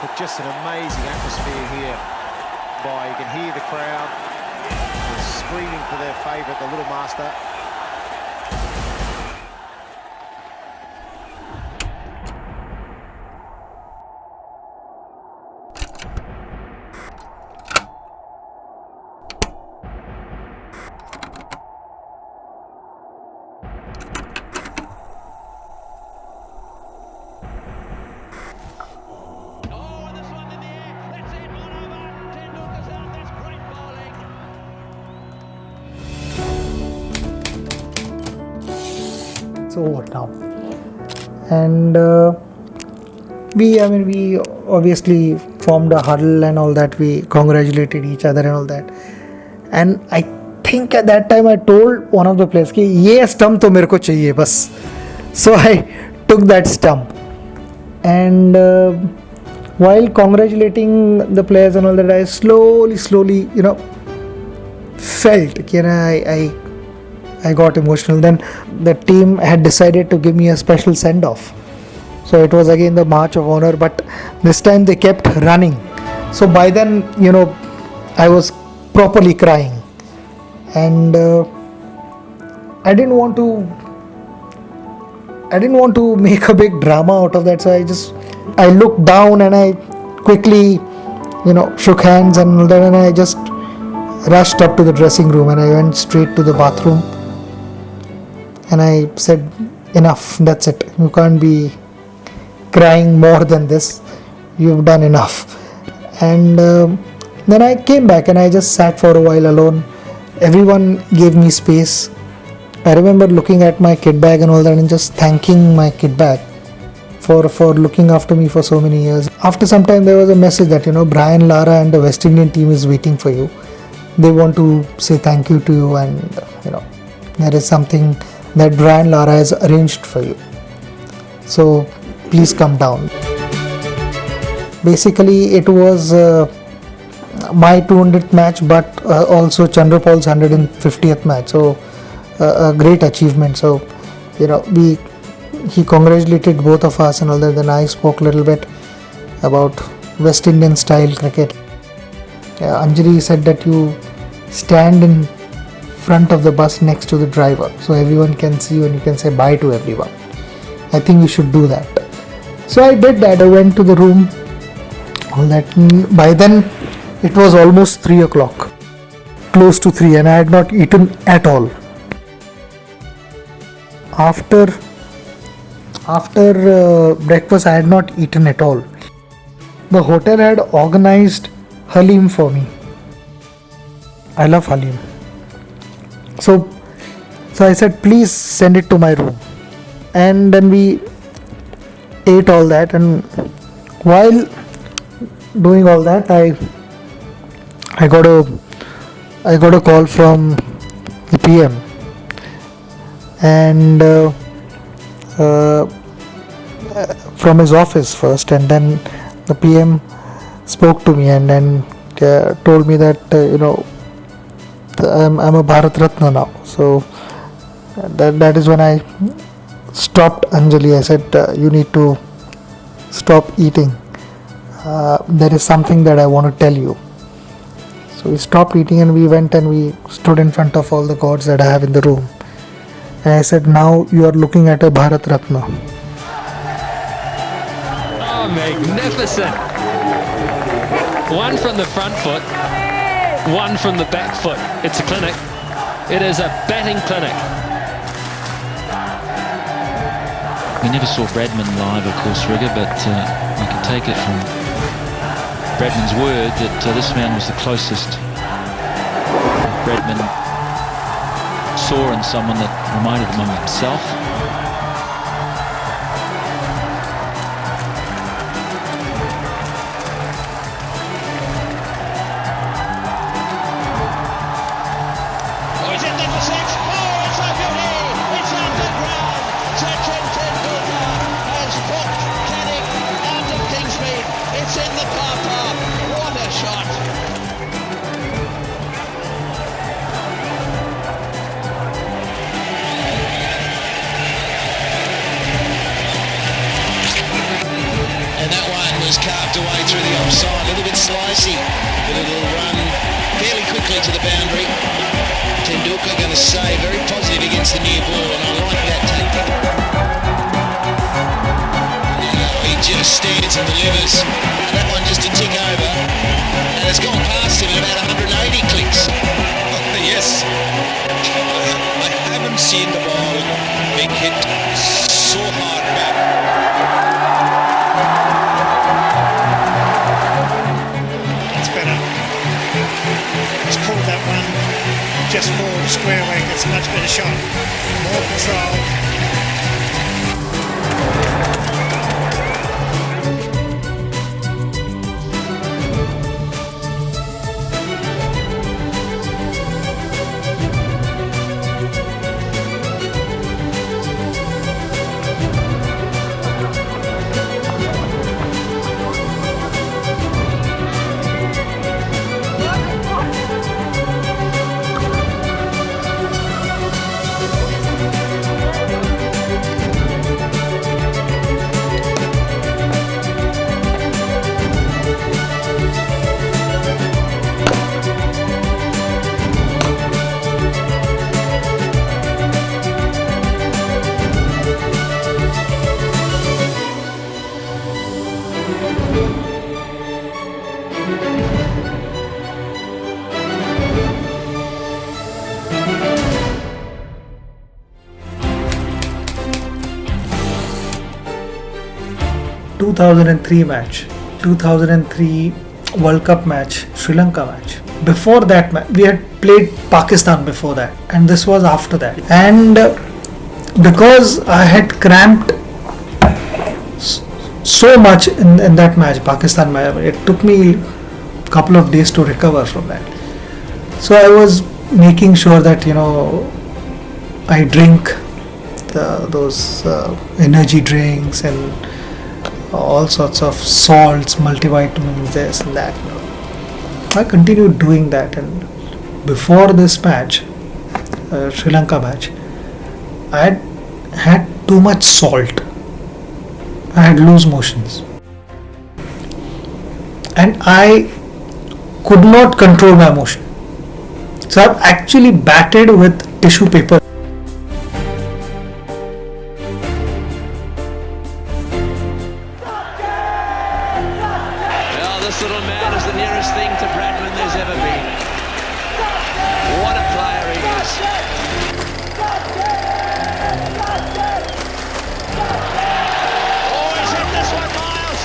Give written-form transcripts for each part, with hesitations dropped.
But just an amazing atmosphere here. You can hear the crowd screaming for their favourite, the Little Master. Over now, and we obviously formed a huddle and all that. We congratulated each other and all that, and I think at that time I told one of the players कि ये stump तो मेरे को चाहिए बस. So I took that stump, and while congratulating the players and all that, I slowly felt that I got emotional. Then the team had decided to give me a special send-off. So it was again the March of Honor, but this time they kept running. So by then, I was properly crying. And I didn't want to make a big drama out of that. So I looked down and I quickly, shook hands and all that, and I just rushed up to the dressing room and I went straight to the bathroom. And I said, enough, that's it. You can't be crying more than this. You've done enough. And then I came back and I just sat for a while alone. Everyone gave me space. I remember looking at my kit bag and all that and just thanking my kit bag for looking after me for so many years. After some time there was a message that, Brian Lara and the West Indian team is waiting for you. They want to say thank you to you, and, there is something that Brian Lara has arranged for you. So please come down. Basically it was my 200th match, but also Chandrapal's 150th match. So a great achievement. So he congratulated both of us and all that. Then I spoke a little bit about West Indian style cricket. Anjali said that you stand in front of the bus next to the driver so everyone can see you and you can say bye to everyone. I think you should do that. So I did that. I went to the room, all that. By then it was almost 3 o'clock, close to 3, and I had not eaten at all. After breakfast I had not eaten at all. The hotel had organized Halim for me. I love Halim. So I said, please send it to my room. And then we ate all that, and while doing all that, I got a call from the PM, and from his office first, and then the PM spoke to me and then told me that I'm a Bharat Ratna now. So that is when I stopped Anjali. I said, you need to stop eating. There is something that I want to tell you. So we stopped eating and we went and we stood in front of all the gods that I have in the room. And I said, now you are looking at a Bharat Ratna. Oh, magnificent. One from the front foot, one from the back foot. It's a clinic. It is a batting clinic. We never saw Bradman live, of course, Rigger, but you can take it from Bradman's word that this man was the closest Bradman saw in someone that reminded him of himself. Sachin Tendulkar has popped Canning out of Kingsmead. It's in the car park. What a shot. has carved away through the offside. A little bit slicey, but it'll run fairly quickly to the boundary. Tendulkar going to say very positive against the new ball, and I like that tactic. He just stands and delivers. That one just to tick over, and it's gone past him at about 180 clicks. Yes, I haven't seen the ball being hit so hard back. It's better. He's called that one just more square away. It's a much better shot. More control. 2003 match, 2003 World Cup match, Sri Lanka match. Before that match, we had played Pakistan before that, and this was after that. And because I had cramped so much in that match, Pakistan match, it took me a couple of days to recover from that. So I was making sure that, you know, I drink those energy drinks and all sorts of salts, multivitamins, this and that. I continued doing that, and before this match, Sri Lanka match, I had too much salt. I had loose motions, and I could not control my emotion. So I've actually batted with tissue paper. This little man is the nearest thing to Bradman there's ever been. What a player he is. Oh, he's hit this one, Miles.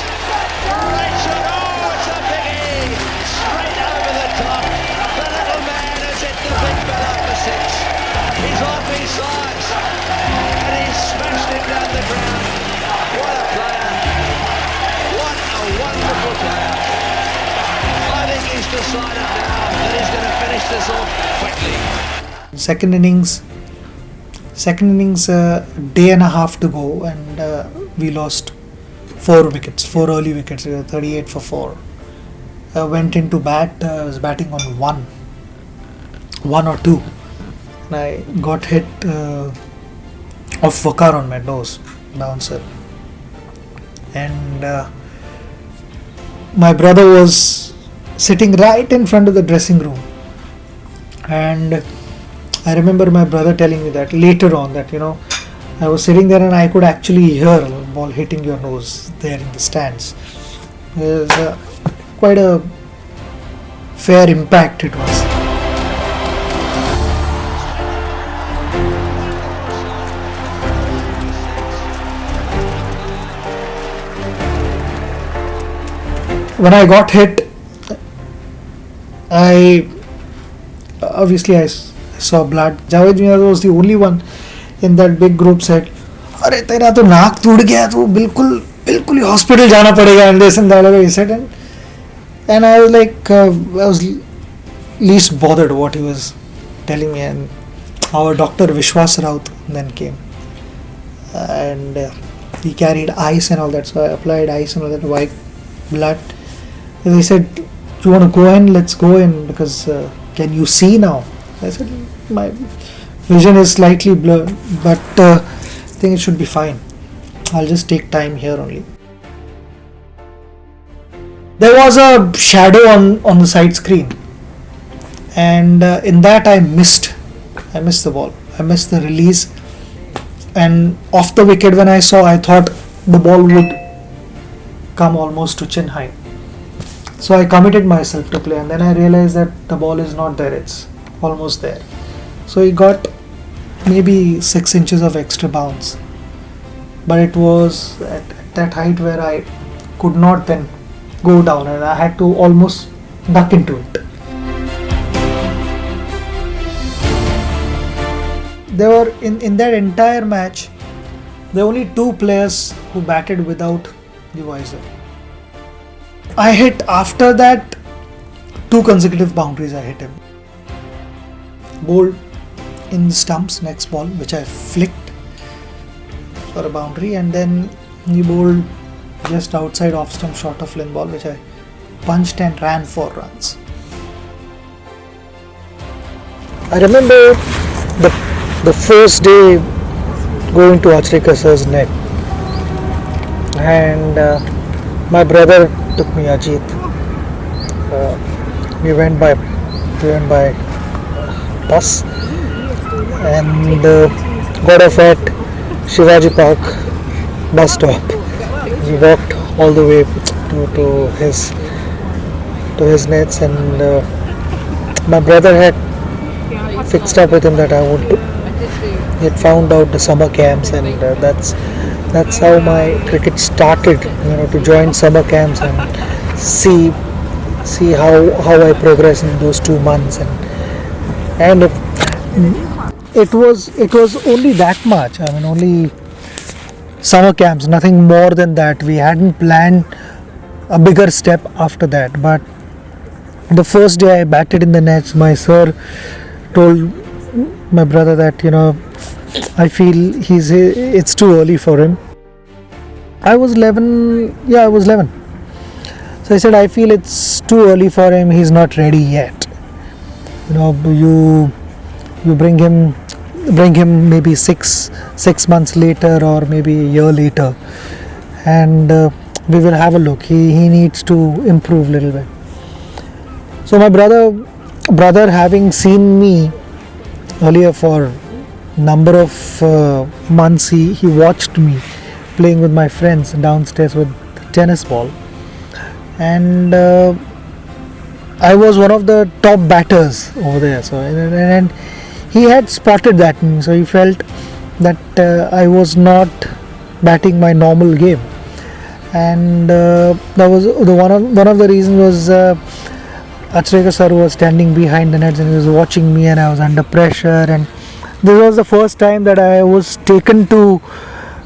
Great shot. Oh, it's a biggie. Straight over the top. The little man has hit the big fella for six. He's off his sides. And he's smashed him down the ground. What a player. What a wonderful player. I think he's decided now that he's going to finish this off quickly. Second innings, day and a half to go, and we lost 4 wickets, 4 early wickets, 38 for 4. I went into bat, I was batting on 1 or 2, and I got hit off Wakar on my nose, bouncer, and my brother was sitting right in front of the dressing room, and I remember my brother telling me that later on, that, you know, I was sitting there and I could actually hear the ball hitting your nose there in the stands. It was quite a fair impact it was. When I got hit, I saw blood. Javed Mirza was the only one in that big group said, "अरे तेरा तो नाक टूट गया, तो बिल्कुल ही hospital जाना पड़ेगा," and this and that. He said, and I was like, I was least bothered what he was telling me, and our doctor Vishwas Raut then came, and he carried ice and all that, so I applied ice and all that, white blood. And he said, "Do you want to go in? Let's go in, because can you see now?" I said, "My vision is slightly blurred, but I think it should be fine. I'll just take time here only." There was a shadow on the side screen, and in that I missed the ball. I missed the release, and off the wicket when I saw, I thought the ball would come almost to chin height. So I committed myself to play, and then I realized that the ball is not there, it's almost there. So he got maybe 6 inches of extra bounce, but it was at that height where I could not then go down, and I had to almost duck into it. There were in that entire match, there were only 2 players who batted without the visor. I hit, after that, 2 consecutive boundaries I hit him. Bowled in the stumps, next ball, which I flicked for a boundary, and then he bowled just outside off stump short of limb ball, which I punched and ran 4 runs. I remember the first day going to Achrika sir's net, and my brother took me, Ajit. We went by bus and got off at Shivaji Park bus stop. We walked all the way to his nets, and my brother had fixed up with him that I would do. He had found out the summer camps, and that's how my cricket started. To join summer camps and see how I progress in those 2 months, and it was only that much. I mean, only summer camps, nothing more than that. We hadn't planned a bigger step after that. But the first day I batted in the nets, my sir told my brother that I feel it's too early for him. I was 11. Yeah, I was 11. So I said, I feel it's too early for him. He's not ready yet. You bring him maybe six months later, or maybe a year later, and we will have a look. He needs to improve a little bit. So my brother having seen me earlier for number of months, he watched me playing with my friends downstairs with tennis ball, and I was one of the top batters over there. So and he had spotted that in me, so he felt that I was not batting my normal game, and that was one of the reasons was Achrika sir was standing behind the nets and he was watching me, and I was under pressure, and this was the first time that I was taken to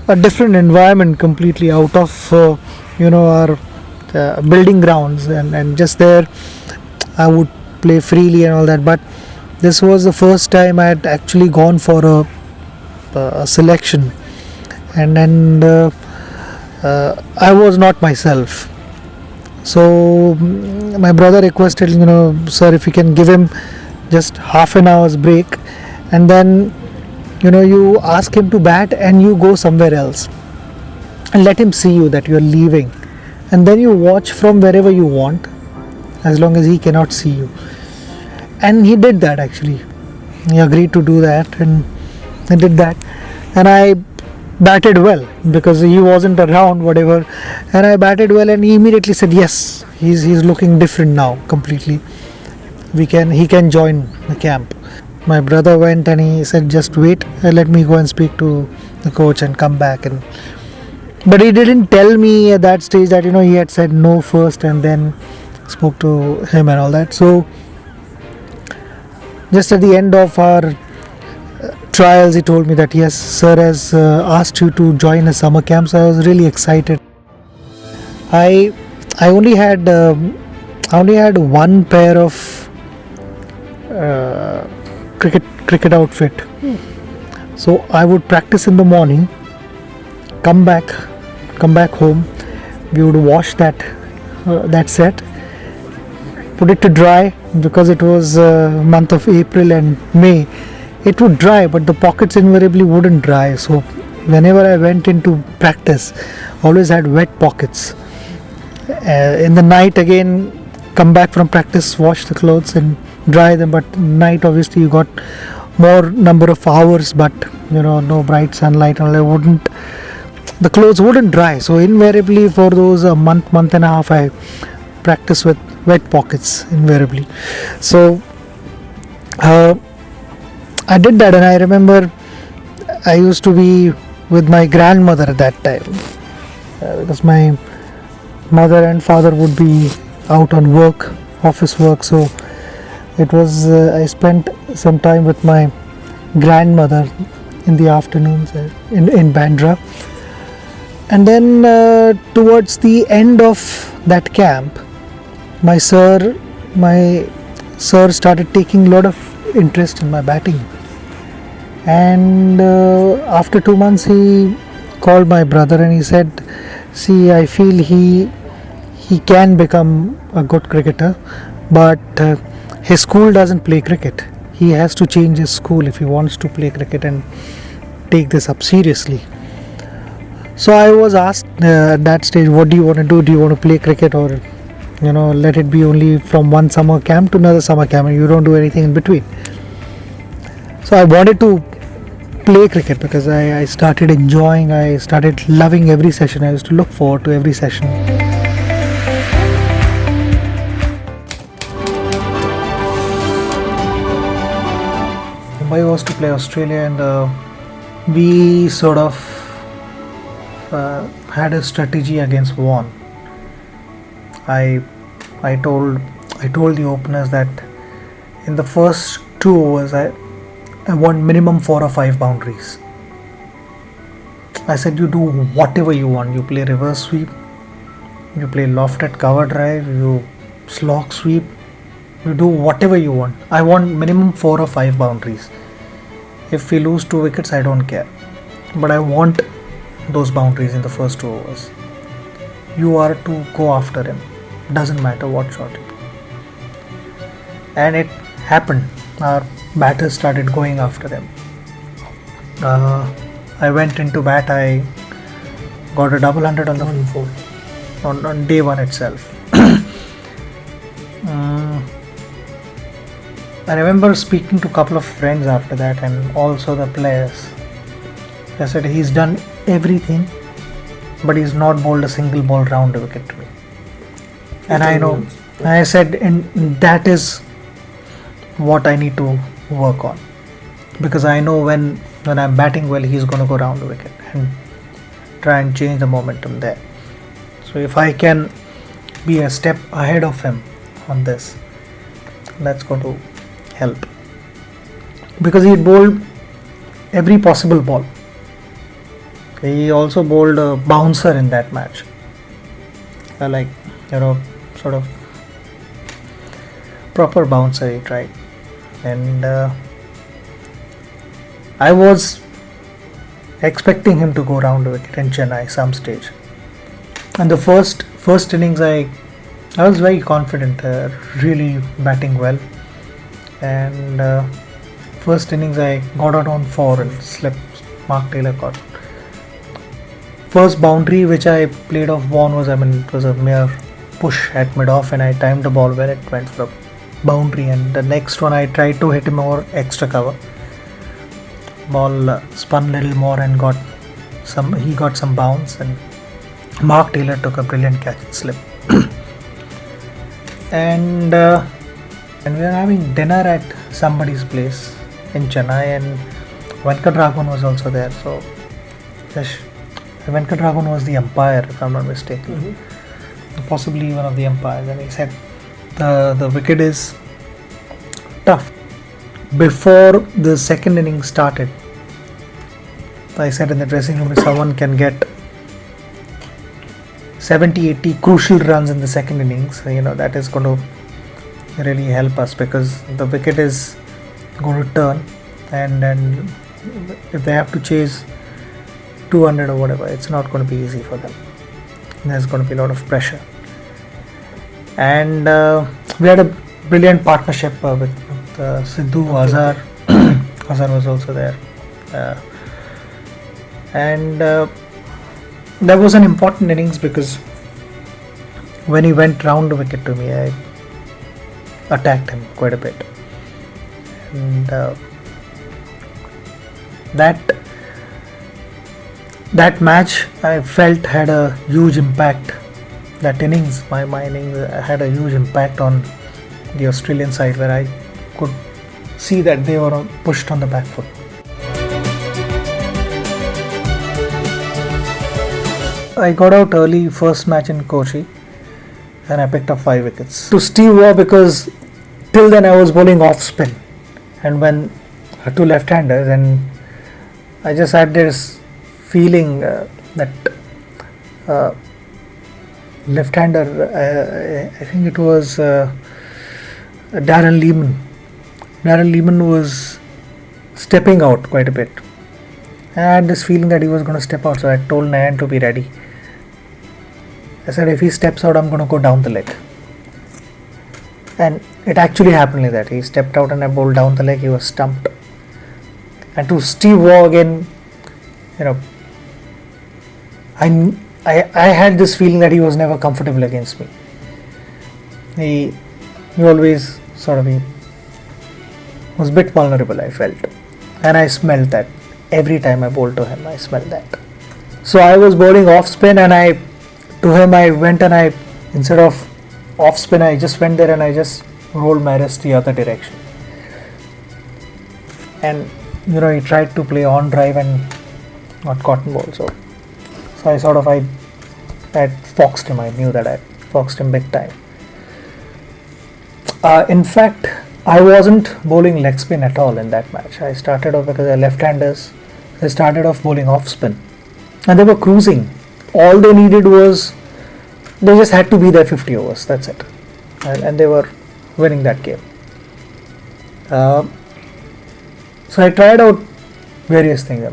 a different environment completely out of our building grounds, and just there I would play freely and all that. But this was the first time I had actually gone for a selection, and I was not myself. So my brother requested, sir, if you can give him just half an hour's break, and then you ask him to bat and you go somewhere else and let him see you that you are leaving, and then you watch from wherever you want as long as he cannot see you. And he did that. Actually, he agreed to do that, and I did that, and I batted well because he wasn't around, whatever, and I batted well, and he immediately said, yes, he's looking different now completely. He can join the camp. My brother went and he said, just wait, let me go and speak to the coach and come back. But he didn't tell me at that stage that he had said no first and then spoke to him and all that. So just at the end of our trials, he told me that yes, sir has asked you to join a summer camp. So I was really excited. I only had one pair of cricket outfit. So I would practice in the morning, come back home. We would wash that set, put it to dry, because it was month of April and May. It would dry, but the pockets invariably wouldn't dry. So whenever I went into practice, I always had wet pockets. In the night again, come back from practice, wash the clothes and dry them. But night obviously you got more number of hours, but no bright sunlight, and the clothes wouldn't dry. So invariably for those a month and a half, I practice with wet pockets invariably. So I did that, and I remember I used to be with my grandmother at that time, because my mother and father would be out on work, office work. So it was I spent some time with my grandmother in the afternoons in Bandra. And then towards the end of that camp, my sir started taking a lot of interest in my batting. And after 2 months he called my brother and he said, see, I feel he can become a good cricketer, but his school doesn't play cricket. He has to change his school if he wants to play cricket and take this up seriously. So I was asked at that stage, what do you want to do? Do you want to play cricket, or let it be only from one summer camp to another summer camp and you don't do anything in between? So I wanted to play cricket because I started enjoying, I started loving every session. I used to look forward to every session. Mumbai was to play Australia, and we sort of had a strategy against Vaughan. I told the openers that in the first 2 overs I want minimum 4 or 5 boundaries. I said, you do whatever you want. You play reverse sweep, you play lofted cover drive, you slog sweep, you do whatever you want. I want minimum 4 or 5 boundaries. If we lose 2 wickets, I don't care, but I want those boundaries in the first 2 overs. You are to go after him, doesn't matter what shot you do. And it happened. Our batters started going after him. I went into bat, I got a double hundred on the on day 1 itself. I remember speaking to a couple of friends after that, and also the players. I said, he's done everything, but he's not bowled a single ball round a wicket to me. And I know, I said, and that is what I need to work on, because I know when I'm batting well, he's going to go round the wicket and try and change the momentum there. So if I can be a step ahead of him on this, that's going to help, because he bowled every possible ball. He also bowled a bouncer in that match, sort of proper bouncer he tried. And I was expecting him to go round the wicket in Chennai some stage. And the first innings I was very confident, really batting well. And first innings I got out on 4 and slipped. Mark Taylor caught. First boundary which I played off Vaughan it was a mere push at mid-off, and I timed the ball when it went for a boundary. And the next one I tried to hit him over extra cover. Ball spun a little more and he got some bounce, and Mark Taylor took a brilliant catch and slip. And we were having dinner at somebody's place in Chennai, and Venkatraghvan was also there. So Venkatraghvan was the umpire, if I'm not mistaken, possibly one of the umpires, and he said the wicket is tough. Before the second inning started, I said in the dressing room, if someone can get 70-80 crucial runs in the second innings, that is going to really help us, because the wicket is going to turn, and if they have to chase 200 or whatever, it's not going to be easy for them. There's going to be a lot of pressure. And we had a brilliant partnership with Sidhu, Azhar. Azhar was also there. And that was an important innings, because when he went round the wicket to me, I attacked him quite a bit, and that match I felt had a huge impact. That innings, my innings, had a huge impact on the Australian side, where I could see that they were pushed on the back foot. I got out early first match in Kochi and I picked up 5 wickets. To Steve Waugh, because till then I was bowling off spin, and when to left-handers, and I just had this feeling that left-hander, I think it was Darren Lehman. Darren Lehman was stepping out quite a bit. I had this feeling that he was going to step out, so I told Nayan to be ready. I said, if he steps out, I'm going to go down the leg. And it actually happened like that. He stepped out and I bowled down the leg. He was stumped. And to Steve Waugh again, I had this feeling that he was never comfortable against me. He always he was a bit vulnerable, I felt. And I smelled that. Every time I bowled to him, I smelled that. So I was bowling off spin, and I went and instead of off spin, I just went there and I just rolled my wrist the other direction. And he tried to play on drive and not cotton ball. So I had foxed him. I knew that I had foxed him big time. In fact, I wasn't bowling leg spin at all in that match. I started off, because they're left-handers, I started off bowling off spin. And they were cruising. All they needed was, they just had to be there 50 overs, that's it. And they were winning that game. So I tried out various things.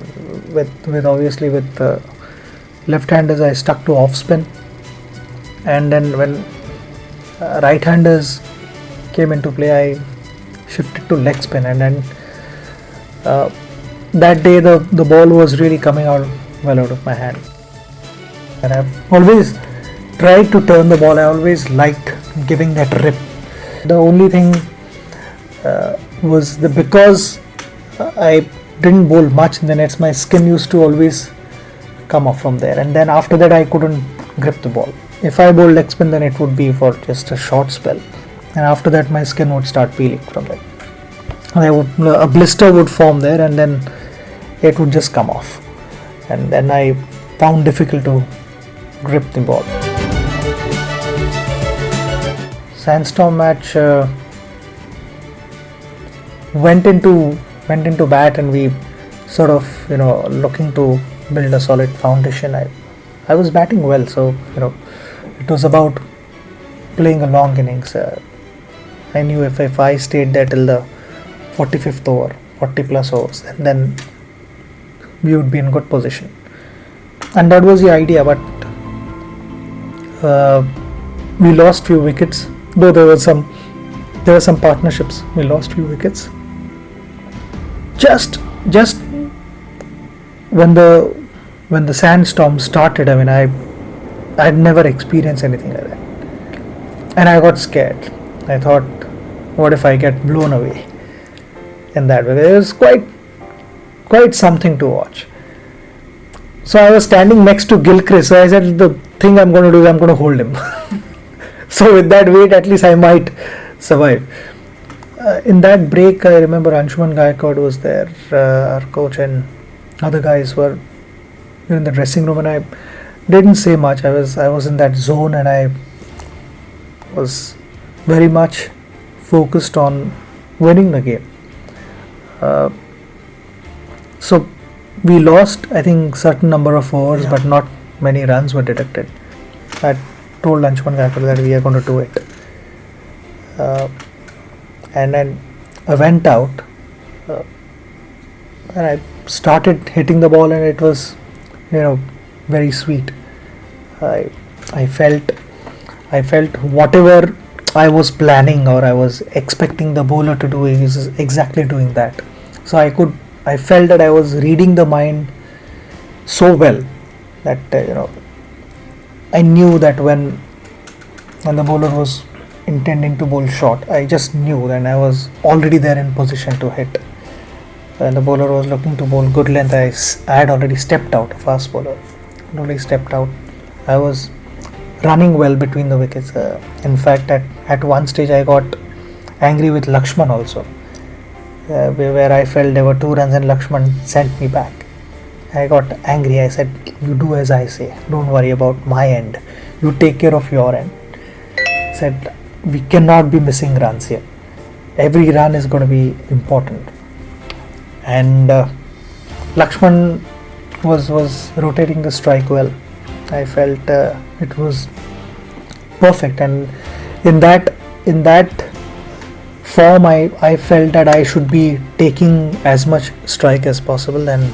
With left-handers, I stuck to off spin. And then when right-handers came into play, I shifted to leg spin, and then that day the ball was really coming out well out of my hand. And I've always tried to turn the ball. I always liked giving that rip. The only thing was because I didn't bowl much in the nets, my skin used to always come off from there, and then after that I couldn't grip the ball. If I bowled leg spin, then it would be for just a short spell, and after that my skin would start peeling from it. A blister would form there, and then it would just come off, and then I found difficult to grip the ball. Sandstorm match went into bat, and we looking to build a solid foundation. I was batting well, so it was about playing a long innings. I knew if I stayed there till the 45th over, 40 plus overs, and then we would be in good position. And that was the idea, but we lost few wickets. Though there were some partnerships, we lost few wickets. Just when the sandstorm started, I had never experienced anything like that, and I got scared. I thought, what if I get blown away in that way? It was quite something to watch. So I was standing next to Gilchrist, so I said, the thing I'm going to do is I'm going to hold him. So with that weight, at least I might survive. In that break, I remember Anshuman Gaikwad was there, our coach, and other guys were in the dressing room, and I didn't say much. I was in that zone, and I was very much focused on winning the game. So we lost, I think, certain number of overs, but not many runs were deducted. I told Anshuman Gaikwad that we are going to do it. And then I went out and I started hitting the ball, and it was, very sweet. I felt whatever I was planning or I was expecting the bowler to do, he was exactly doing that. So I felt that I was reading the mind so well that I knew that when when the bowler was intending to bowl short, I just knew that I was already there in position to hit. When the bowler was looking to bowl good length, I had already stepped out, fast bowler. Already stepped out. I was running well between the wickets. In fact, at one stage I got angry with Lakshman also, where I felt there were 2 runs and Lakshman sent me back. I got angry. I said, you do as I say. Don't worry about my end. You take care of your end. Said, we cannot be missing runs here. Every run is going to be important. And Lakshman was rotating the strike well. I felt it was perfect, and in that form I felt that I should be taking as much strike as possible. And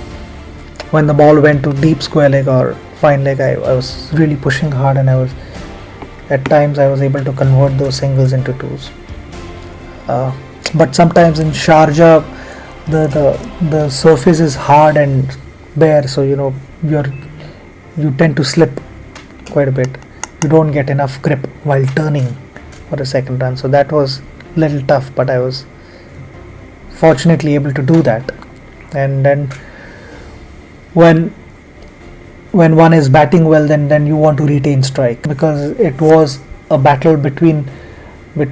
when the ball went to deep square leg or fine leg, I was really pushing hard, and at times I was able to convert those singles into twos. But sometimes in Sharjah the surface is hard and bare, so you tend to slip quite a bit. You don't get enough grip while turning for a second run, so that was a little tough, but I was fortunately able to do that. And then when one is batting well, then you want to retain strike, because it was a battle between the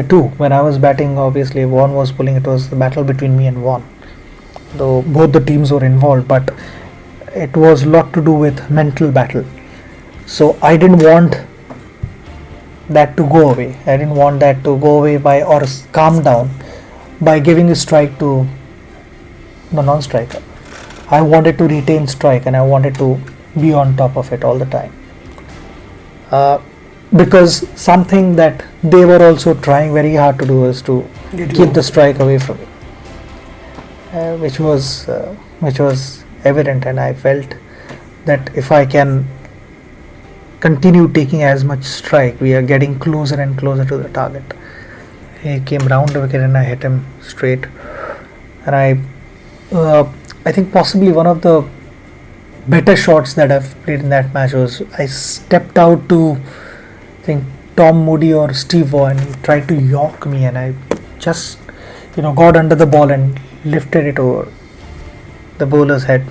two. When I was batting, obviously Vaughan was pulling. It was the battle between me and Vaughan, though both the teams were involved, but it was a lot to do with mental battle. So I didn't want that to go away. I didn't want that to go away or calm down by giving a strike to the non-striker. I wanted to retain strike, and I wanted to be on top of it all the time. Because something that they were also trying very hard to do is to keep the strike away from me, which was evident, and I felt that if I can continue taking as much strike, we are getting closer and closer to the target. He came round the wicket and I hit him straight, and I think possibly one of the better shots that I've played in that match was I stepped out to, I think, Tom Moody or Steve Vaughan. He tried to york me, and I just got under the ball and lifted it over the bowler's head.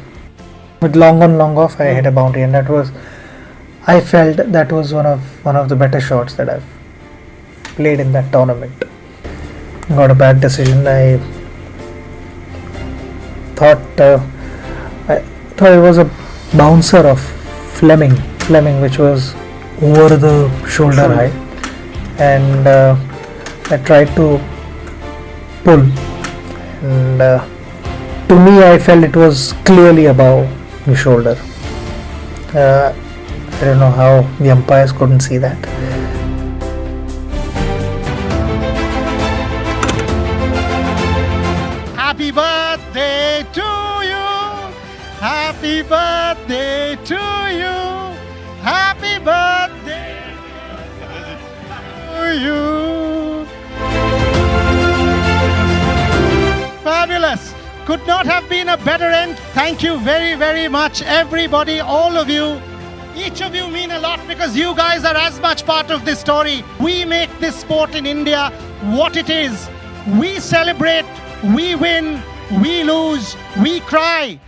With long on long off, I hit a boundary, and I felt that was one of the better shots that I've played in that tournament. Got a bad decision. I thought it was a bouncer of Fleming, which was over the shoulder high, and I tried to pull, and to me I felt it was clearly above the shoulder. I don't know how the umpires couldn't see that. Happy birthday to you. Happy birthday to you. Happy birthday to you. Fabulous. Could not have been a better end. Thank you very, very much, everybody, all of you. Each of you mean a lot, because you guys are as much part of this story. We make this sport in India what it is. We celebrate, we win, we lose, we cry.